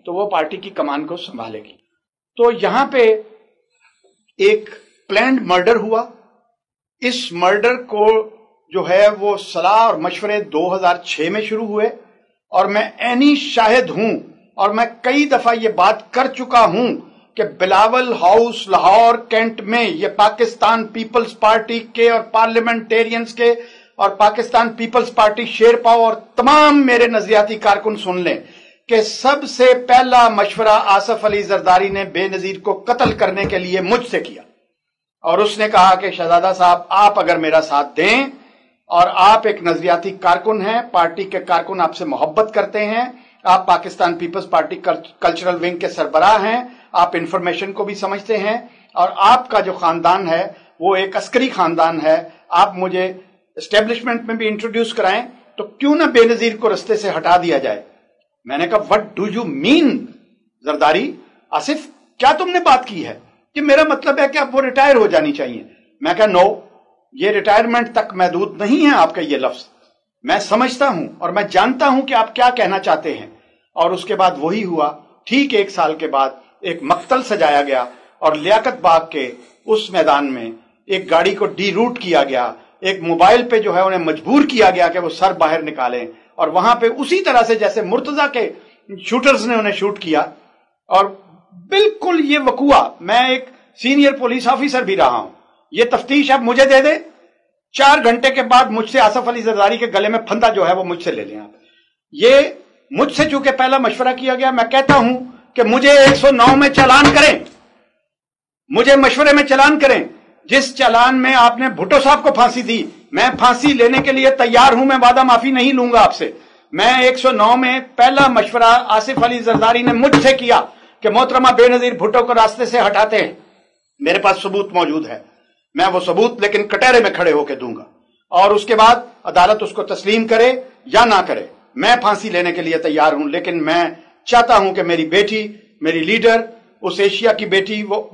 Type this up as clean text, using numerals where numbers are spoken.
तो वो पार्टी की कमान को संभालेगी। तो यहां पे एक प्लान्ड मर्डर हुआ। इस मर्डर को जो है वो सलाह और मशवरे 2006 में शुरू हुए, और मैं ऐनी शाहिद हूं, और मैं कई दफा ये बात कर चुका हूं कि बिलावल हाउस लाहौर कैंट में ये पाकिस्तान पीपल्स पार्टी के और पार्लियामेंटेरियंस के और पाकिस्तान पीपल्स पार्टी शेरपा और तमाम मेरे नजरियाती कारकुन सुन लें कि सबसे पहला मशवरा आसिफ अली जरदारी ने बेनजीर को कत्ल करने के लिए मुझसे किया, और उसने कहा कि शहजादा साहब, आप अगर मेरा साथ दें और आप एक नजरियाती कारकुन हैं, पार्टी के कारकुन आपसे मोहब्बत करते हैं, आप पाकिस्तान पीपल्स पार्टी कल्चरल विंग के सरबराह हैं, आप इंफॉर्मेशन को भी समझते हैं, और आपका जो खानदान है वो एक अस्करी खानदान है, आप मुझे एस्टेब्लिशमेंट में भी इंट्रोड्यूस कराएं, तो क्यों ना बेनजीर को रास्ते से हटा दिया जाए। मैंने कहा, what do you mean Zardari, Asif क्या तुमने बात की है कि मेरा मतलब है कि अब वो रिटायर हो जानी चाहिए। मैं कहा, नो, ये रिटायरमेंट तक महदूद नहीं है आपका ये लफ्ज। मैं समझता हूं और मैं जानता हूं कि आप क्या कहना चाहते हैं। और उसके बाद वही हुआ। ठीक 1 साल के बाद एक मक्तल सजाया गया और लियाकत बाग के उस मैदान में एक गाड़ी को डी रूट किया गया, एक मोबाइल पे जो है उन्हें मजबूर किया गया कि वो सर बाहर निकालें, और वहां पे उसी तरह से जैसे मुर्तजा के शूटर्स ने उन्हें शूट किया। और बिल्कुल ये वकुआ, मैं एक सीनियर पुलिस ऑफिसर भी रहा हूं, ये तफ्तीश आप मुझे दे दे, 4 घंटे के बाद मुझसे आसिफ अली जरदारी के गले में फंदा जो है वो मुझसे ले लें आप। ये मुझसे चूंकि पहला मशवरा किया गया, मैं कहता हूं कि मुझे 109 में चालान करें, मुझे मशवरे में चालान करें। जिस चालान में आपने भुट्टो साहब को फांसी दी, मैं फांसी लेने के लिए तैयार हूं, मैं वादा माफी नहीं लूंगा आपसे। मैं 109 में पहला मशवरा आसिफ अली जरदारी ने मुझसे किया कि मोहतरमा बेनजीर भुट्टो को रास्ते से हटाते हैं। मेरे पास सबूत मौजूद है, मैं वो सबूत लेकिन कटहरे में खड़े होकर दूंगा, और उसके बाद अदालत उसको तस्लीम करे या ना करे, मैं फांसी लेने के लिए तैयार हूं। लेकिन मैं चाहता हूं कि मेरी बेटी, मेरी लीडर, उस एशिया की बेटी, वो